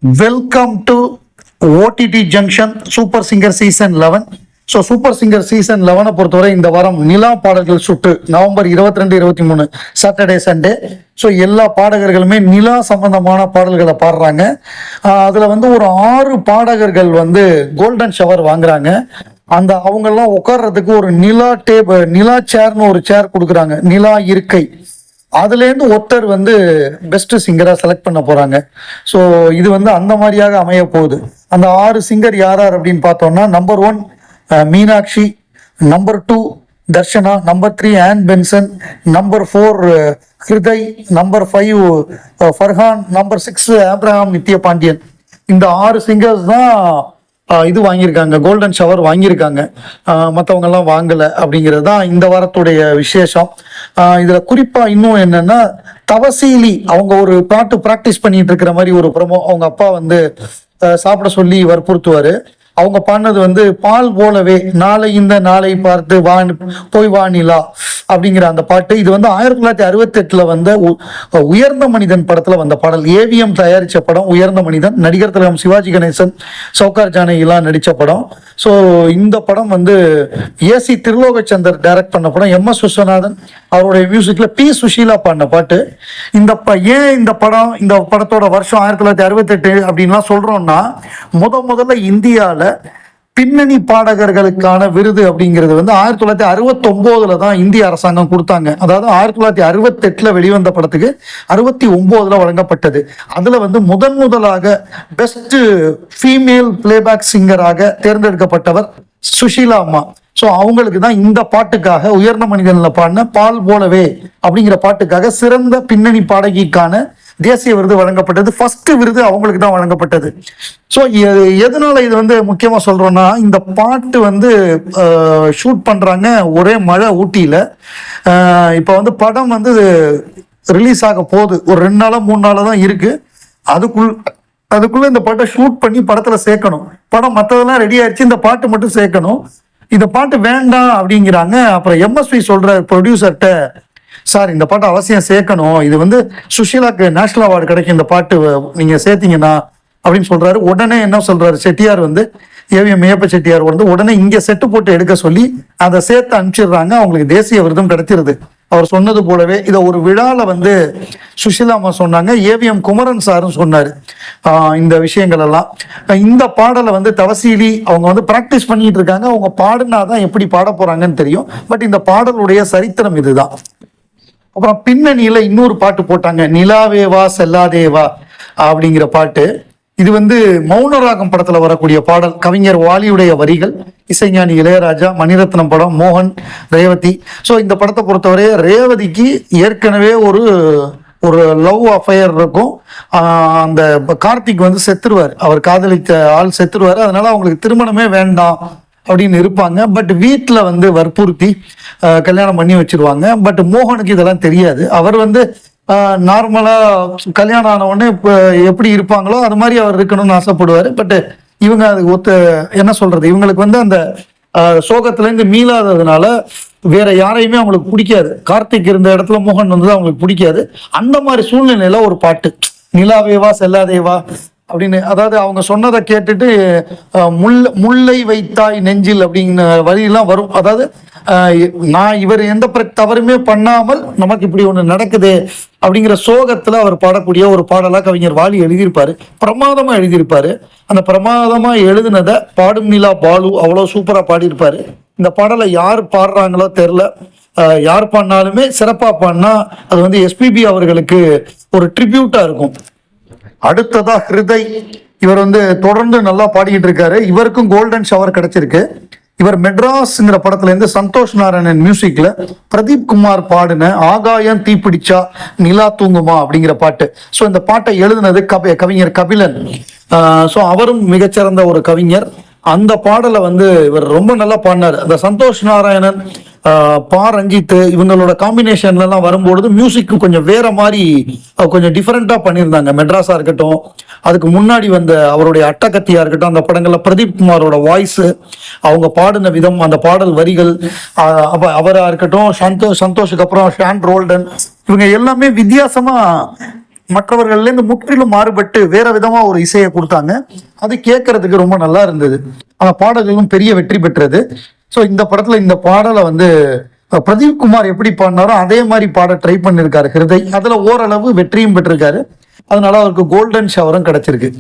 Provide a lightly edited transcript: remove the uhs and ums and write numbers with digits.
Welcome to OTT Junction Super Singer Season 11. So super singer season 11 பொறுத்தவரை இந்த வாரம் நிலா பாடல்கள் சுட்டு நவம்பர் 22-23 சாட்டர்டே சண்டே. ஸோ எல்லா பாடகர்களுமே நிலா சம்பந்தமான பாடல்களை பாடுறாங்க. அதில் வந்து ஒரு 6 பாடகர்கள் வந்து கோல்டன் ஷவர் வாங்குறாங்க. அந்த அவங்கெல்லாம் உட்கார்றதுக்கு ஒரு நிலா சேர்னு ஒரு சேர் கொடுக்குறாங்க, நிலா இருக்கை. அதுலேருந்து ஒருத்தர் வந்து பெஸ்ட் சிங்கராக செலக்ட் பண்ண போகிறாங்க. ஸோ இது வந்து அந்த மாதிரியாக அமைய போகுது. அந்த 6 சிங்கர் யார் அப்படின்னு பார்த்தோம்னா, number 1 Meenakshi, number 2 Darshana, number 3 Ann Benson, number 4 Hriday, number 5 Farhan, number 6 Abraham Nithya Pandian. இந்த 6 சிங்கர்ஸ் தான் இது வாங்கியிருக்காங்க, கோல்டன் ஷவர் வாங்கியிருக்காங்க. மற்றவங்க எல்லாம் வாங்கலை அப்படிங்கிறது தான் இந்த வாரத்துடைய விசேஷம். இதில் குறிப்பாக இன்னும் என்னன்னா, தவசீலி அவங்க ஒரு பாட்டு ப்ராக்டிஸ் பண்ணிட்டு இருக்கிற மாதிரி ஒரு ப்ரோமோ. அவங்க அப்பா வந்து சாப்பிட சொல்லி வற்புறுத்துவார். அவங்க பாடினது வந்து பால் போலவே, நாளை இந்த நாளை பார்த்து போய் வானிலா அப்படிங்கிற அந்த பாட்டு. இது வந்து 1968 வந்த உயர்ந்த மனிதன் படத்துல வந்த பாடல். ஏவிஎம் தயாரிச்ச படம் உயர்ந்த மனிதன். நடிகர் திலகம் சிவாஜி கணேசன், சௌகார் ஜானகிலாம் நடிச்ச படம். ஸோ இந்த படம் வந்து ஏசி திருலோகச்சந்தர் டைரக்ட் பண்ண படம். MS விஸ்வநாதன் அவருடைய மியூசிக்ல பி சுஷீலா பாடின பாட்டு. ஏன் இந்த படத்தோட வருஷம் 1968 அப்படின்லாம் சொல்றோம்னா, முதல்ல இந்தியாவில் பின்னணி பாடகர்களுக்கான விருது அப்படிங்கிறது வந்து 1969 தான் இந்திய அரசாங்கம் கொடுத்தாங்க. அதாவது 1968 வெளிவந்த படத்துக்கு 69 வழங்கப்பட்டது. அதுல வந்து முதலாக பெஸ்ட் ஃபீமேல் பிளேபேக் சிங்கராக தேர்ந்தெடுக்கப்பட்டவர் சுஷீலா அம்மா. ஸோ அவங்களுக்கு தான் இந்த பாட்டுக்காக உயர்ந்த மனிதன்ல பாடின பால் போலவே அப்படிங்கிற பாட்டுக்காக சிறந்த பின்னணி பாடகிக்கான தேசிய விருது வழங்கப்பட்டது. ஃபர்ஸ்ட் விருது அவங்களுக்கு தான் வழங்கப்பட்டது. ஸோ எதனால இது வந்து முக்கியமாக சொல்றோம்னா, இந்த பாட்டு வந்து ஷூட் பண்றாங்க ஒரே மழை ஊட்டியில. இப்போ வந்து படம் வந்து ரிலீஸ் ஆக போகுது. ஒரு 2 நாளோ 3 நாளோ தான் இருக்கு. அதுக்குள்ள இந்த பாட்டை ஷூட் பண்ணி படத்துல சேர்க்கணும். படம் மற்றதெல்லாம் ரெடி ஆயிடுச்சு, இந்த பாட்டு மட்டும் சேர்க்கணும். இந்த பாட்டு வேண்டாம் அப்படிங்கிறாங்க. அப்புறம் MSV சொல்ற ப்ரொடியூசர்கிட்ட, சார் இந்த பாட்டு அவசியம் சேர்க்கணும், இது வந்து சுஷீலாக்கு நேஷனல் அவார்டு கிடைக்கும் இந்த பாட்டு நீங்க சேர்த்தீங்கன்னா அப்படின்னு சொல்றாரு. உடனே என்ன சொல்றாரு செட்டியார் வந்து, ஏவிஎம் மேயப்ப செட்டியார் வந்து உடனே இங்க செட்டு போட்டு எடுக்க சொல்லி அதை சேர்த்து அனுப்பிச்சிடுறாங்க. அவங்களுக்கு தேசிய விருதும் கிடைச்சிருது. அவர் சொன்னது போலவே இதை ஒரு விழால வந்து சுஷீலாமா சொன்னாங்க, ஏவிஎம் குமரன் சாரும் சொன்னாரு இந்த விஷயங்கள் எல்லாம். இந்த பாடலை வந்து தவசீலி அவங்க வந்து பிராக்டிஸ் பண்ணிட்டு இருக்காங்க. அவங்க பாடுனாதான் எப்படி பாட போறாங்கன்னு தெரியும். பட் இந்த பாடலுடைய சரித்திரம் இதுதான். அப்புறம் பின்னணியில இன்னொரு பாட்டு போட்டாங்க, நிலாவேவா செல்லாதேவா அப்படிங்கிற பாட்டு. இது வந்து மௌனராகம் படத்துல வரக்கூடிய பாடல். கவிஞர் வாலியுடைய வரிகள், இசைஞானி இளையராஜா, மணிரத்னம் படம், மோகன், ரேவதி. ஸோ இந்த படத்தை பொறுத்தவரை ரேவதிக்கு ஏற்கனவே ஒரு லவ் அஃபையர் இருக்கும். அந்த கார்த்திக் வந்து செத்துருவார், அவர் காதலித்த ஆள் செத்துருவாரு. அதனால அவங்களுக்கு திருமணமே வேண்டாம் அப்படின்னு இருப்பாங்க. பட் வீட்டில் வந்து வற்புறுத்தி கல்யாணம் பண்ணி வச்சிருவாங்க. பட் மோகனுக்கு இதெல்லாம் தெரியாது. அவர் வந்து நார்மலா கல்யாணம் ஆன உடனே இப்போ எப்படி இருப்பாங்களோ அது மாதிரி அவர் இருக்கணும்னு ஆசைப்படுவார். பட் இவங்க அதுக்கு என்ன சொல்றது, இவங்களுக்கு வந்து அந்த சோகத்திலேருந்து மீளாததுனால வேற யாரையுமே அவங்களுக்கு பிடிக்காது. கார்த்திக் இருந்த இடத்துல மோகன் வந்து அவங்களுக்கு பிடிக்காது. அந்த மாதிரி சூழ்நிலையில ஒரு பாட்டு, நிலாவேவா செல்லாதேவா அப்படின்னு. அதாவது அவங்க சொன்னதை கேட்டுட்டு முல்லை வைத்தாய் நெஞ்சில் அப்படிங்கிற வரியெல்லாம் வரும். அதாவது நான் இவர் எந்த தவறுமே பண்ணாமல் நமக்கு இப்படி ஒண்ணு நடக்குது அப்படிங்கிற சோகத்துல அவர் பாடக்கூடிய ஒரு பாடலா கவிஞர் வாலி எழுதியிருப்பாரு. பிரமாதமா எழுதியிருப்பாரு. அந்த பிரமாதமா எழுதினதை பாடும் நிலா பாலு அவ்வளவு சூப்பரா பாடியிருப்பாரு. இந்த பாடலை யார் பாடுறாங்களோ தெரியல. யார் பாடினாலுமே சிறப்பா பாடினா அது வந்து எஸ்பிபி அவர்களுக்கு ஒரு ட்ரிபியூட்டா இருக்கும். அடுத்ததா ஹிருதய், இவர் வந்து தொடர்ந்து நல்லா பாடிக்கிட்டு இருக்காரு. இவருக்கும் கோல்டன் ஷவர் கிடைச்சிருக்கு. இவர் மெட்ராஸ்ங்கிற படத்துல இருந்து சந்தோஷ் நாராயணன் மியூசிக்ல பிரதீப் குமார் பாடின ஆகாயம் தீப்பிடிச்சா நிலா தூங்குமா அப்படிங்கிற பாட்டு. ஸோ இந்த பாட்டை எழுதினது கவிஞர் கபிலன். ஸோ அவரும் மிகச்சிறந்த ஒரு கவிஞர். அந்த பாடலை வந்து இவர் ரொம்ப நல்லா பாடினார். அந்த சந்தோஷ் நாராயணன், ரஞ்சித் இவங்களோட காம்பினேஷன்ல எல்லாம் வரும்பொழுது மியூசிக் கொஞ்சம் வேற மாதிரி கொஞ்சம் டிஃபரெண்டா பண்ணியிருந்தாங்க. மெட்ராஸா இருக்கட்டும், அதுக்கு முன்னாடி வந்த அவருடைய அட்டகத்தியா இருக்கட்டும், அந்த படங்கள்ல பிரதீப் குமாரோட வாய்ஸ், அவங்க பாடின விதம், அந்த பாடல் வரிகள், அவரா இருக்கட்டும், சந்தோஷுக்கு அப்புறம் ஷான் ரோல்டன், இவங்க எல்லாமே வித்தியாசமா மற்றவர்கள்ல இருந்து முற்றிலும் மாறுபட்டு வேற விதமா ஒரு இசையை கொடுத்தாங்க. அது கேட்கறதுக்கு ரொம்ப நல்லா இருந்தது. அந்த பாடல்களும் பெரிய வெற்றி பெற்றது. ஸோ இந்த படத்துல இந்த பாடலை வந்து பிரதீப் குமார் எப்படி பாடினாரோ அதே மாதிரி பாட ட்ரை பண்ணிருக்காரு ஹிருதய். அதுல ஓரளவு வெற்றியும் பெற்றிருக்காரு. அதனால அவருக்கு கோல்டன் ஷவரும் கிடைச்சிருக்கு.